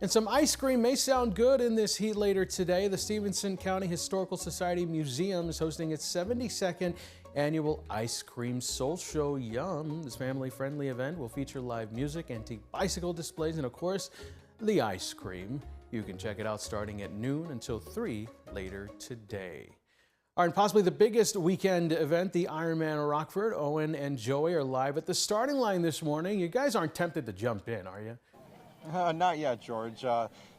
And some ice cream may sound good in this heat later today. The Stevenson County Historical Society Museum is hosting its 72nd annual Ice Cream Soul Show. Yum! This family-friendly event will feature live music, antique bicycle displays, and of course, the ice cream. You can check it out starting at noon until 3 later today. All right, and possibly the biggest weekend event, the Ironman Rockford. Owen and Joey are live at the starting line this morning. You guys aren't tempted to jump in, are you? Not yet, George.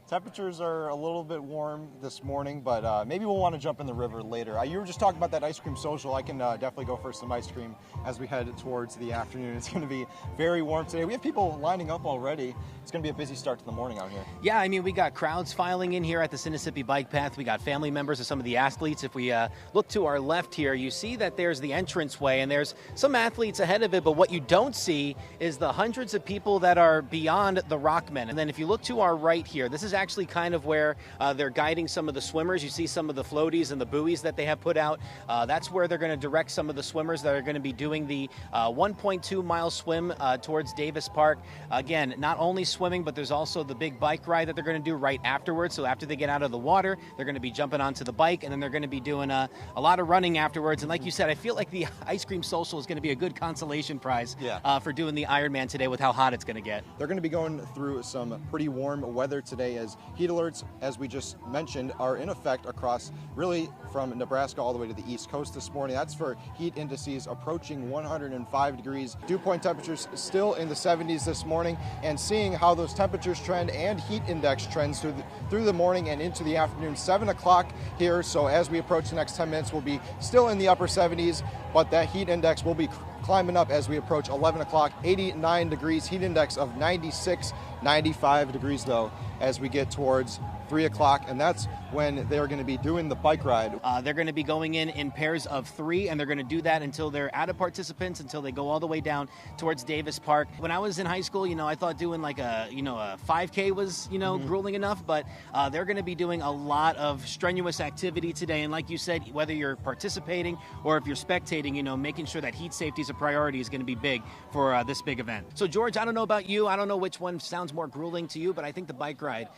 Temperatures are a little bit warm this morning, but maybe we'll want to jump in the river later. You were just talking about that ice cream social. I can definitely go for some ice cream as we head towards the afternoon. It's going to be very warm today. We have people lining up already. It's going to be a busy start to the morning out here. Yeah, I mean, we got crowds filing in here at the Sinnissippi Bike Path. We got family members of some of the athletes. If we look to our left here, you see that there's the entranceway, and there's some athletes ahead of it, but what you don't see is the hundreds of people that are beyond the Rockmen. And then if you look to our right here, this is actually kind of where they're guiding some of the swimmers. You see some of the floaties and the buoys that they have put out. That's where they're going to direct some of the swimmers that are going to be doing the 1.2-mile swim towards Davis Park. Again, not only swimming, but there's also the big bike ride that they're going to do right afterwards. So after they get out of the water, they're going to be jumping onto the bike, and then they're going to be doing a lot of running afterwards. And like you said, I feel like the ice cream social is going to be a good consolation prize for doing the Ironman today with how hot it's going to get. They're going to be going through some pretty warm weather today, as heat alerts, as we just mentioned, are in effect across really from Nebraska all the way to the East Coast this morning. That's for heat indices approaching 105 degrees. Dew point temperatures still in the 70s this morning, and seeing how those temperatures trend and heat index trends through the morning and into the afternoon. 7 o'clock here, so as we approach the next 10 minutes, we'll be still in the upper 70s, but that heat index will be climbing up as we approach 11 o'clock. 89 degrees, heat index of 96, 95 degrees though as we get towards 3 o'clock, and that's when they're going to be doing the bike ride. They're going to be going in pairs of 3, and they're going to do that until they're out of participants, until they go all the way down towards Davis Park. When I was in high school, I thought doing like a 5K was, grueling enough, but they're going to be doing a lot of strenuous activity today. And like you said, whether you're participating or if you're spectating, making sure that heat safety is a priority is going to be big for this big event. So George, I don't know about you. I don't know which one sounds more grueling to you, but I think the bike ride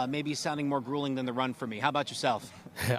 may be sounding more grueling than the run for me. How about yourself?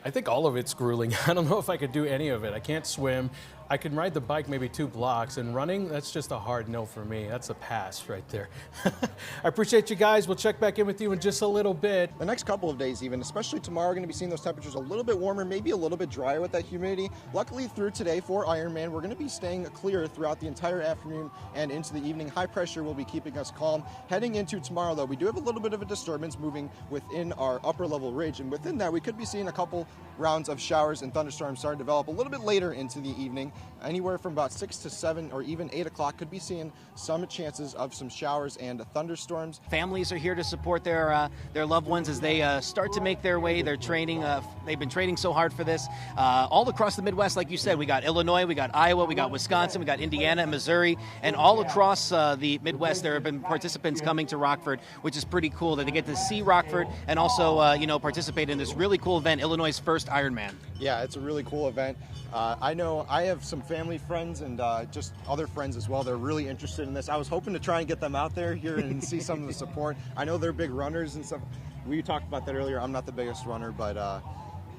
I think all of it's grueling. I don't know if I could do any of it. I can't swim. I can ride the bike maybe 2 blocks, and running, that's just a hard no for me. That's a pass right there. I appreciate you guys. We'll check back in with you in just a little bit. The next couple of days even, especially tomorrow, we're going to be seeing those temperatures a little bit warmer, maybe a little bit drier with that humidity. Luckily through today for Ironman, we're going to be staying clear throughout the entire afternoon and into the evening. High pressure will be keeping us calm. Heading into tomorrow though, we do have a little bit of a disturbance moving within our upper level ridge, and within that we could be seeing a couple rounds of showers and thunderstorms starting to develop a little bit later into the evening. Anywhere from about 6 to 7 or even 8 o'clock could be seeing some chances of some showers and thunderstorms. Families are here to support their loved ones as they start to make their way. They're training. They've been training so hard for this. All across the Midwest, like you said, we got Illinois, we got Iowa, we got Wisconsin, we got Indiana and Missouri, and all across the Midwest there have been participants coming to Rockford, which is pretty cool that they get to see Rockford and also participate in this really cool event, Illinois' first Ironman. Yeah, it's a really cool event. I know I have some family friends and just other friends as well. They're really interested in this. I was hoping to try and get them out there here and see some of the support. I know they're big runners and stuff. We talked about that earlier. I'm not the biggest runner, but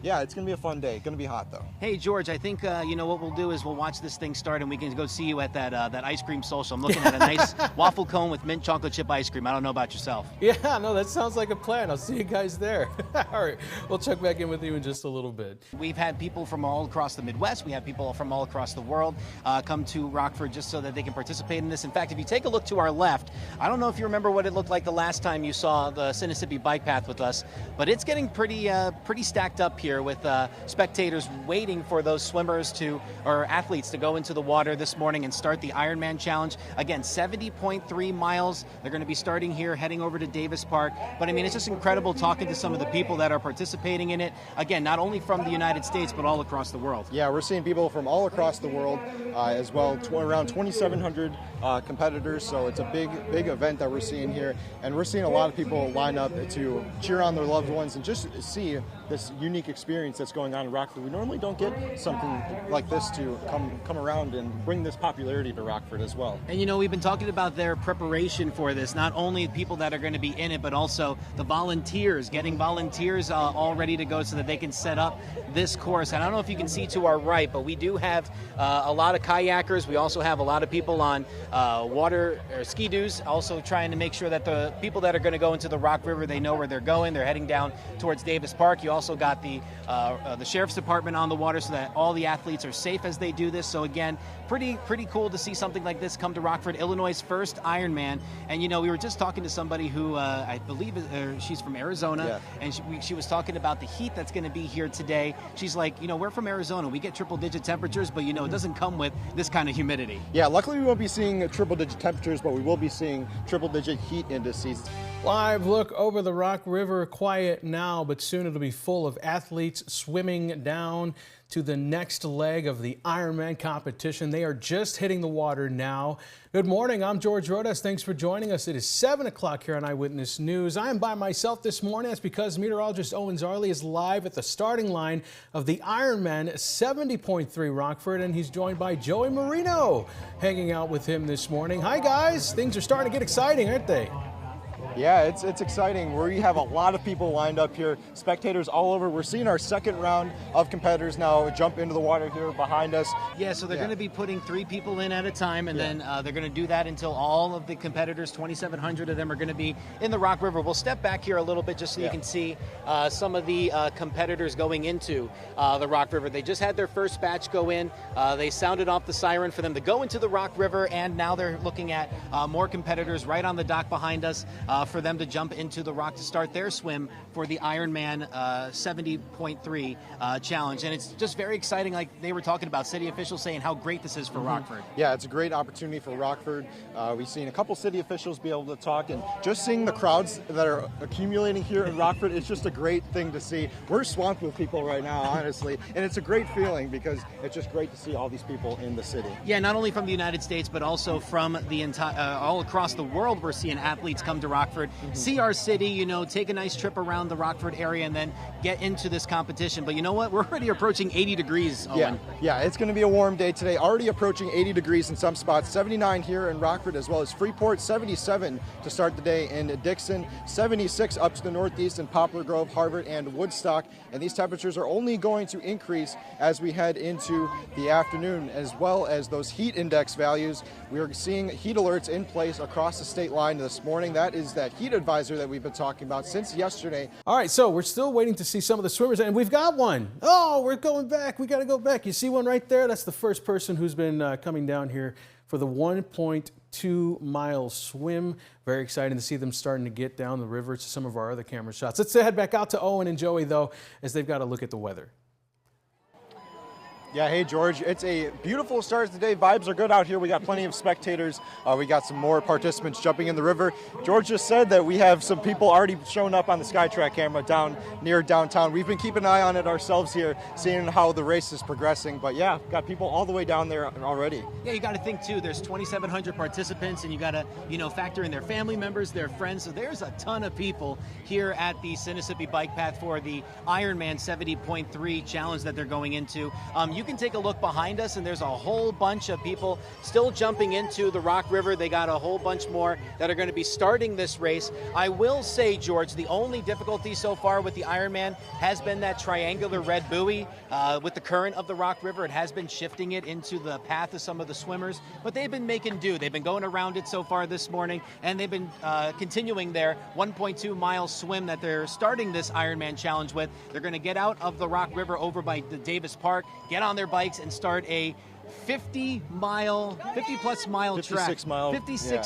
yeah, it's going to be a fun day. Going to be hot, though. Hey, George, I think, what we'll do is we'll watch this thing start, and we can go see you at that ice cream social. I'm looking at a nice waffle cone with mint chocolate chip ice cream. I don't know about yourself. Yeah, no, that sounds like a plan. I'll see you guys there. All right, we'll check back in with you in just a little bit. We've had people from all across the Midwest. We have people from all across the world come to Rockford just so that they can participate in this. In fact, if you take a look to our left, I don't know if you remember what it looked like the last time you saw the Sinnissippi Bike Path with us, but it's getting pretty stacked up here with spectators waiting for those swimmers or athletes to go into the water this morning and start the Ironman Challenge. Again, 70.3 miles. They're going to be starting here, heading over to Davis Park. But I mean, it's just incredible talking to some of the people that are participating in it. Again, not only from the United States, but all across the world. Yeah, we're seeing people from all across the world as well, around 2,700 competitors. So it's a big event that we're seeing here. And we're seeing a lot of people line up to cheer on their loved ones and just see this unique experience that's going on in Rockford. We normally don't get something like this to come around and bring this popularity to Rockford as well. And you know, we've been talking about their preparation for this, not only people that are going to be in it, but also the volunteers, getting volunteers all ready to go so that they can set up this course. And I don't know if you can see to our right, but we do have a lot of kayakers. We also have a lot of people on water or ski-doos, also trying to make sure that the people that are going to go into the Rock River, they know where they're going. They're heading down towards Davis Park. You also got the Sheriff's Department on the water so that all the athletes are safe as they do this. So again, pretty cool to see something like this come to Rockford, Illinois' first Ironman. And you know, we were just talking to somebody who I believe she's from Arizona, and she was talking about the heat that's going to be here today. She's like, you know, we're from Arizona. We get triple-digit temperatures, but you know, it doesn't come with this kind of humidity. Yeah, luckily we won't be seeing triple-digit temperatures, but we will be seeing triple-digit heat indices. Live look over the Rock River, quiet now, but soon it'll be full of athletes swimming down to the next leg of the Ironman competition. They are just hitting the water now. Good morning, I'm George Rodas. Thanks for joining us. It is 7 o'clock here on Eyewitness News. I am by myself this morning. That's because meteorologist Owen Szarley is live at the starting line of the Ironman 70.3 Rockford, and he's joined by Joey Marino hanging out with him this morning. Hi guys, things are starting to get exciting, aren't they? Yeah, it's exciting. We have a lot of people lined up here, spectators all over. We're seeing our second round of competitors now jump into the water here behind us. Yeah, so they're going to be putting 3 people in at a time, and then they're going to do that until all of the competitors, 2,700 of them, are going to be in the Rock River. We'll step back here a little bit just so you can see some of the competitors going into the Rock River. They just had their first batch go in. They sounded off the siren for them to go into the Rock River, and now they're looking at more competitors right on the dock behind us for them to jump into the rock to start their swim for the Ironman 70.3 challenge. And it's just very exciting, like they were talking about, city officials saying how great this is for Rockford. Yeah, it's a great opportunity for Rockford. We've seen a couple city officials be able to talk, and just seeing the crowds that are accumulating here in Rockford is just a great thing to see. We're swamped with people right now, honestly, and it's a great feeling because it's just great to see all these people in the city. Yeah, not only from the United States, but also from the entire, all across the world. We're seeing athletes come to Rockford, see our city, you know, take a nice trip around the Rockford area and then get into this competition. But you know what? We're already approaching 80 degrees, Owen. Yeah, it's going to be a warm day today. Already approaching 80 degrees in some spots. 79 here in Rockford, as well as Freeport. 77 to start the day in Dixon. 76 up to the northeast in Poplar Grove, Harvard, and Woodstock. And these temperatures are only going to increase as we head into the afternoon, as well as those heat index values. We are seeing heat alerts in place across the state line this morning. That is that heat advisor that we've been talking about since yesterday. All right, so we're still waiting to see some of the swimmers, and we've got one. Oh, we're going back. We got to go back. You see one right there? That's the first person who's been coming down here for the 1.2-mile swim. Very exciting to see them starting to get down the river to some of our other camera shots. Let's head back out to Owen and Joey, though, as they've got to look at the weather. Yeah, hey George, it's a beautiful start to the day. Vibes are good out here. We got plenty of spectators. We got some more participants jumping in the river. George just said that we have some people already showing up on the SkyTrack camera down near downtown. We've been keeping an eye on it ourselves here, seeing how the race is progressing. But yeah, got people all the way down there already. Yeah, you got to think too, there's 2,700 participants, and you got to, you know, factor in their family members, their friends. So there's a ton of people here at the Sinnissippi Bike Path for the Ironman 70.3 challenge that they're going into. You can take a look behind us, and there's a whole bunch of people still jumping into the Rock River. They got a whole bunch more that are going to be starting this race. I will say, George, the only difficulty so far with the Ironman has been that triangular red buoy. With the current of the Rock River, it has been shifting it into the path of some of the swimmers, but they've been making do. They've been going around it so far this morning, and they've been continuing their 1.2-mile swim that they're starting this Ironman challenge with. They're going to get out of the Rock River over by the Davis Park, get on their bikes and start a 56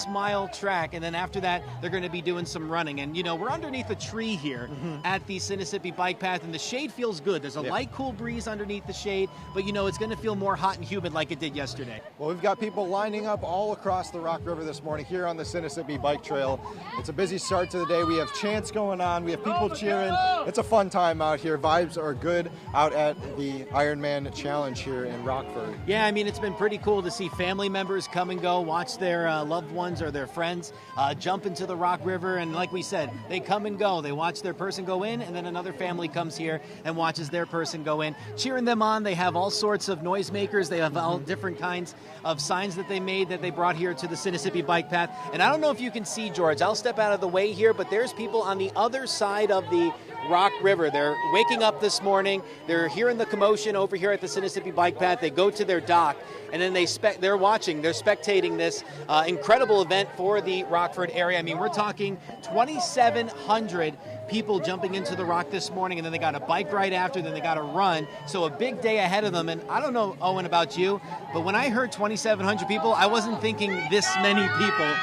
mile track, and then after that they're going to be doing some running. And you know, we're underneath a tree here at the Sinnissippi Bike Path, and the shade feels good. There's a light cool breeze underneath the shade, but you know, it's going to feel more hot and humid like it did yesterday. Well, we've got people lining up all across the Rock River this morning here on the Sinnissippi Bike Trail. It's a busy start to the day. We have chants going on, we have people cheering. It's a fun time out here. Vibes are good out at the Ironman challenge here in Rockford. Yeah, I mean, it's been pretty cool to see family members come and go, watch their loved ones or their friends jump into the Rock River. And like we said, they come and go. They watch their person go in, and then another family comes here and watches their person go in, cheering them on. They have all sorts of noisemakers. They have all different kinds of signs that they made that they brought here to the Sinnissippi Bike Path. And I don't know if you can see, George, I'll step out of the way here, but there's people on the other side of the Rock River. They're waking up this morning. They're hearing the commotion over here at the Sinnissippi Bike Path. They go to their dock, and then they're watching, they're spectating this incredible event for the Rockford area. I mean, we're talking 2,700 people jumping into the Rock this morning, and then they got a bike ride after, then they got a run. So a big day ahead of them. And I don't know, Owen, about you, but when I heard 2,700 people, I wasn't thinking this many people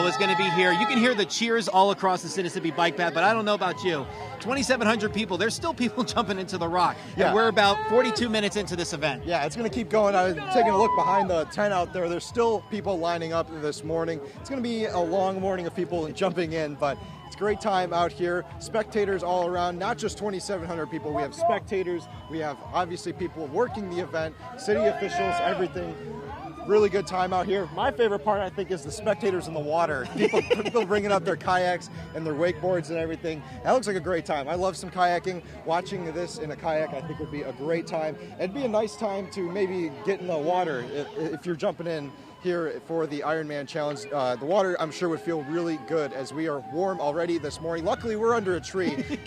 was going to be here. You can hear the cheers all across the Sinnissippi Bike Path, but I don't know about you. 2,700 people, there's still people jumping into the Rock. Yeah. And we're about 42 minutes into this event. Yeah, it's going to keep going. I was taking a look behind the tent out there. There's still people lining up this morning. It's going to be a long morning of people jumping in, but it's a great time out here. Spectators all around, not just 2,700 people. We have spectators. We have obviously people working the event, city officials, everything. Really good time out here. My favorite part, I think, is the spectators in the water. People bringing up their kayaks and their wakeboards and everything. That looks like a great time. I love some kayaking. Watching this in a kayak, I think, would be a great time. It'd be a nice time to maybe get in the water if you're jumping in here for the Ironman Challenge. The water, I'm sure, would feel really good as we are warm already this morning. Luckily, we're under a tree.